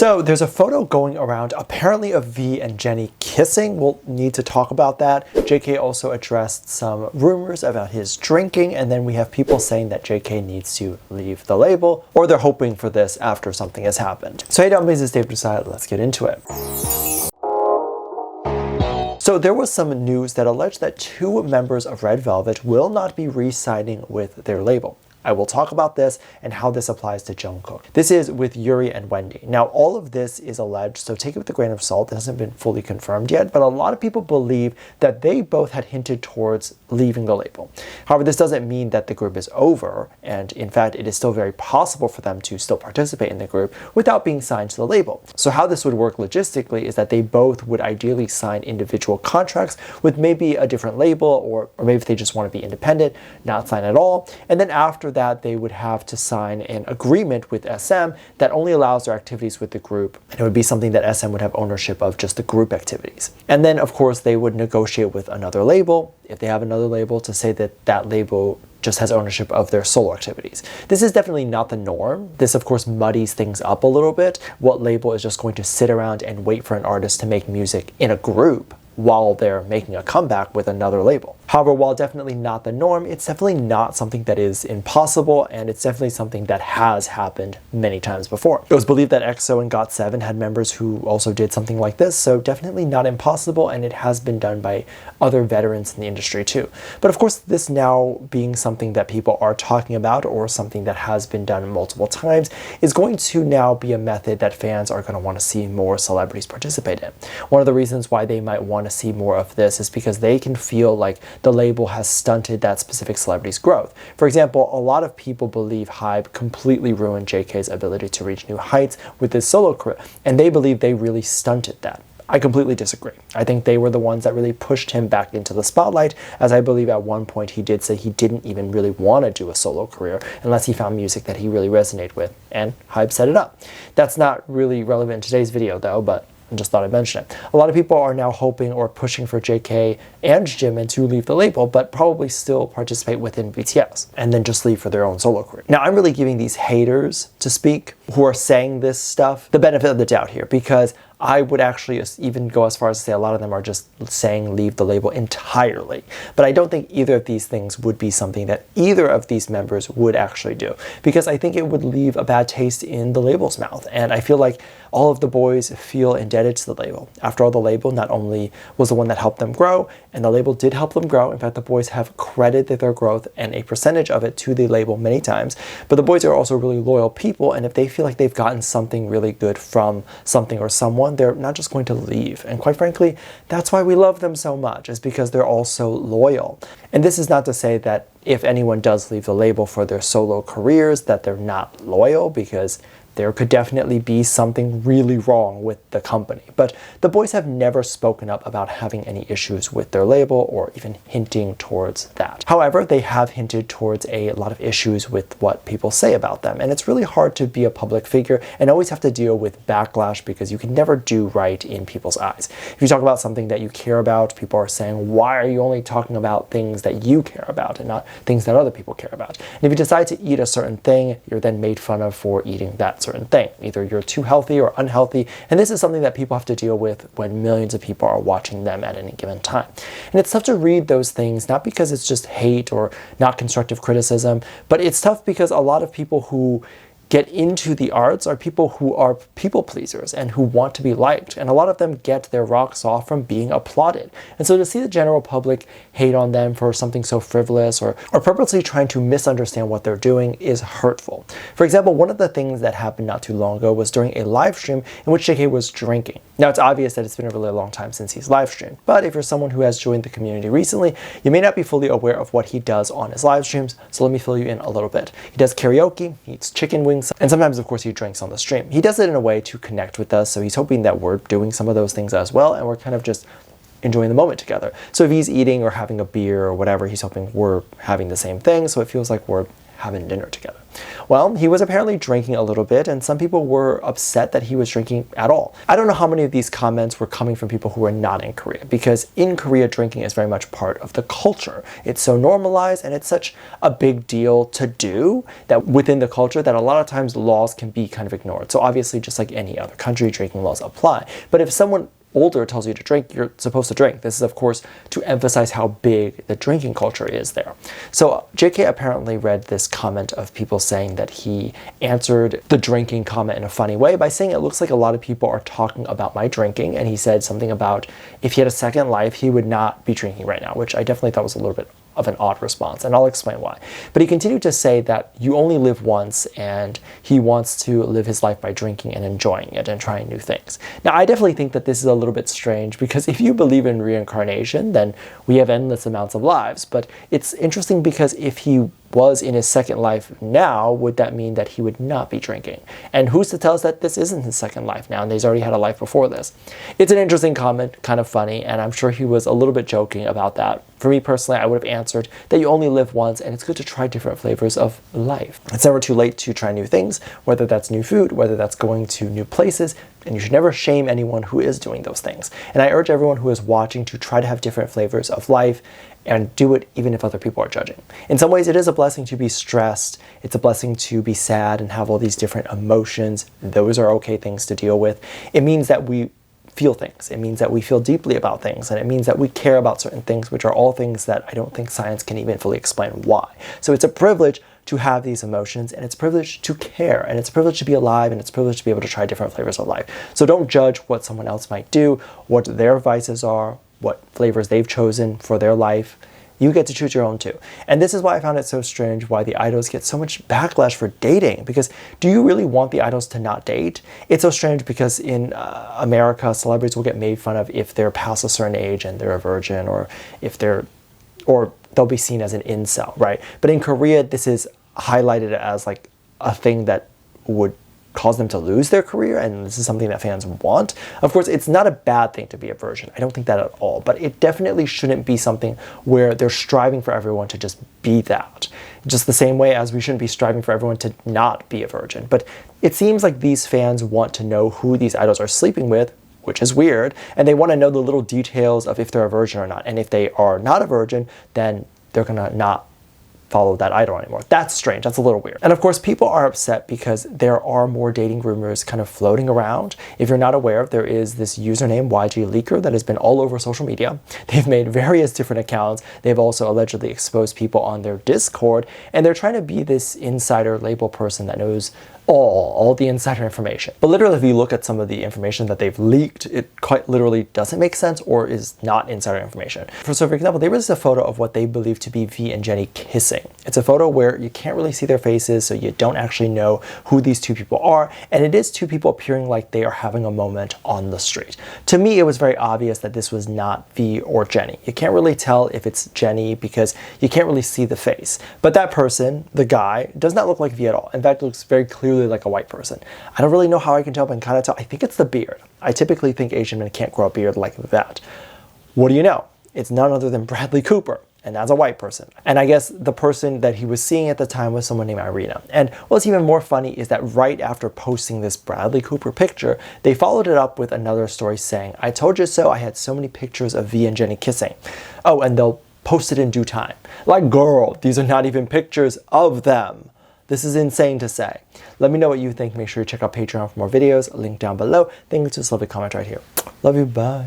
So there's a photo going around apparently of V and Jennie kissing. We'll need to talk about that. JK also addressed some rumors about his drinking, and then we have people saying that JK needs to leave the label, or they're hoping for this after something has happened. So hey Dumplings, it's David Decided. Let's get into it. So there was some news that alleged that 2 members of Red Velvet will not be re-signing with their label. I will talk about this and how this applies to Jungkook. This is with Yeri and Wendy. Now, all of this is alleged, so take it with a grain of salt. It hasn't been fully confirmed yet, but a lot of people believe that they both had hinted towards leaving the label. However, this doesn't mean that the group is over, and in fact, it is still very possible for them to still participate in the group without being signed to the label. So how this would work logistically is that they both would ideally sign individual contracts with maybe a different label, or maybe if they just want to be independent, not sign at all, and then after that they would have to sign an agreement with SM that only allows their activities with the group, and it would be something that SM would have ownership of, just the group activities. And then of course they would negotiate with another label, if they have another label, to say that that label just has ownership of their solo activities. This is definitely not the norm. This of course muddies things up a little bit. What label is just going to sit around and wait for an artist to make music in a group while they're making a comeback with another label? However, while definitely not the norm, it's definitely not something that is impossible, and it's definitely something that has happened many times before. It was believed that EXO and GOT7 had members who also did something like this, so definitely not impossible, and it has been done by other veterans in the industry too. But of course, this now being something that people are talking about, or something that has been done multiple times, is going to now be a method that fans are going to want to see more celebrities participate in. One of the reasons why they might want to see more of this is because they can feel like the label has stunted that specific celebrity's growth. For example, a lot of people believe HYBE completely ruined JK's ability to reach new heights with his solo career, and they believe they really stunted that. I completely disagree. I think they were the ones that really pushed him back into the spotlight, as I believe at one point he did say he didn't even really want to do a solo career unless he found music that he really resonated with, and HYBE set it up. That's not really relevant in today's video though, but I just thought I'd mention it. A lot of people are now hoping or pushing for JK and Jimin to leave the label, but probably still participate within BTS and then just leave for their own solo career. Now, I'm really giving these haters to speak who are saying this stuff the benefit of the doubt here, because I would actually even go as far as to say a lot of them are just saying leave the label entirely. But I don't think either of these things would be something that either of these members would actually do, because I think it would leave a bad taste in the label's mouth. And I feel like all of the boys feel indebted to the label. After all, the label not only was the one that helped them grow, and the label did help them grow. In fact, the boys have credited their growth and a percentage of it to the label many times. But the boys are also really loyal people, and if they feel like they've gotten something really good from something or someone, they're not just going to leave. And quite frankly, that's why we love them so much, is because they're all so loyal. And this is not to say that if anyone does leave the label for their solo careers that they're not loyal, because there could definitely be something really wrong with the company. But the boys have never spoken up about having any issues with their label or even hinting towards that. However, they have hinted towards a lot of issues with what people say about them. And it's really hard to be a public figure and always have to deal with backlash, because you can never do right in people's eyes. If you talk about something that you care about, people are saying, why are you only talking about things that you care about and not things that other people care about? And if you decide to eat a certain thing, you're then made fun of for eating that certain thing. Either you're too healthy or unhealthy, and this is something that people have to deal with when millions of people are watching them at any given time. And it's tough to read those things, not because it's just hate or not constructive criticism, but it's tough because a lot of people who get into the arts are people who are people pleasers and who want to be liked. And a lot of them get their rocks off from being applauded. And so to see the general public hate on them for something so frivolous or purposely trying to misunderstand what they're doing is hurtful. For example, one of the things that happened not too long ago was during a live stream in which JK was drinking. Now, it's obvious that it's been a really long time since he's live streamed, but if you're someone who has joined the community recently, you may not be fully aware of what he does on his live streams, so let me fill you in a little bit. He does karaoke, he eats chicken wings, and sometimes, of course, he drinks on the stream. He does it in a way to connect with us, so he's hoping that we're doing some of those things as well, and we're kind of just enjoying the moment together. So if he's eating or having a beer or whatever, he's hoping we're having the same thing, so it feels like we're having dinner together. Well, he was apparently drinking a little bit, and some people were upset that he was drinking at all. I don't know how many of these comments were coming from people who were not in Korea, because in Korea, drinking is very much part of the culture. It's so normalized, and it's such a big deal to do that within the culture that a lot of times laws can be kind of ignored. So obviously, just like any other country, drinking laws apply. But if someone older tells you to drink, you're supposed to drink. This is, of course, to emphasize how big the drinking culture is there. So JK apparently read this comment of people saying that he answered the drinking comment in a funny way by saying it looks like a lot of people are talking about my drinking, and he said something about if he had a second life, he would not be drinking right now, which I definitely thought was a little bit of an odd response, and I'll explain why. But he continued to say that you only live once, and he wants to live his life by drinking and enjoying it and trying new things. Now, I definitely think that this is a little bit strange, because if you believe in reincarnation, then we have endless amounts of lives. But it's interesting because if he was in his second life now, would that mean that he would not be drinking? And who's to tell us that this isn't his second life now and he's already had a life before this? It's an interesting comment, kind of funny, and I'm sure he was a little bit joking about that. For me personally, I would have answered that you only live once, and it's good to try different flavors of life. It's never too late to try new things, whether that's new food, whether that's going to new places, and you should never shame anyone who is doing those things. And I urge everyone who is watching to try to have different flavors of life and do it even if other people are judging. In some ways, it is a blessing to be stressed. It's a blessing to be sad and have all these different emotions. Those are okay things to deal with. It means that we feel things. It means that we feel deeply about things, and it means that we care about certain things, which are all things that I don't think science can even fully explain why. So it's a privilege to have these emotions, and it's a privilege to care, and it's a privilege to be alive, and it's a privilege to be able to try different flavors of life. So don't judge what someone else might do, what their vices are, what flavors they've chosen for their life. You get to choose your own too. And this is why I found it so strange why the idols get so much backlash for dating. Because do you really want the idols to not date? It's so strange because in America, celebrities will get made fun of if they're past a certain age and they're a virgin, or if they'll be seen as an incel, right? But in Korea, this is highlighted as like a thing that would cause them to lose their career, and this is something that fans want. Of course, it's not a bad thing to be a virgin. I don't think that at all, but it definitely shouldn't be something where they're striving for everyone to just be that. Just the same way as we shouldn't be striving for everyone to not be a virgin. But it seems like these fans want to know who these idols are sleeping with, which is weird, and they want to know the little details of if they're a virgin or not. And if they are not a virgin, then they're gonna not follow that idol anymore. That's strange. That's a little weird. And of course, people are upset because there are more dating rumors kind of floating around. If you're not aware, there is this username YG Leaker that has been all over social media. They've made various different accounts. They've also allegedly exposed people on their Discord, and they're trying to be this insider label person that knows all the insider information. But literally, if you look at some of the information that they've leaked, it quite literally doesn't make sense or is not insider information. So for example, they released a photo of what they believe to be V and Jennie kissing. It's a photo where you can't really see their faces, so you don't actually know who these two people are, and it is two people appearing like they are having a moment on the street. To me, it was very obvious that this was not V or Jennie. You can't really tell if it's Jennie because you can't really see the face. But that person, the guy, does not look like V at all. In fact, looks very clearly like a white person. I don't really know how I can tell, but I can kind of tell. I think it's the beard. I typically think Asian men can't grow a beard like that. What do you know? It's none other than Bradley Cooper, and that's a white person. And I guess the person that he was seeing at the time was someone named Irina. And what's even more funny is that right after posting this Bradley Cooper picture, they followed it up with another story saying, "I told you so, I had so many pictures of V and Jennie kissing." Oh, and they'll post it in due time. Like, girl, these are not even pictures of them. This is insane to say. Let me know what you think. Make sure you check out Patreon for more videos. Link down below. Thank you. Just leave a comment right here. Love you. Bye.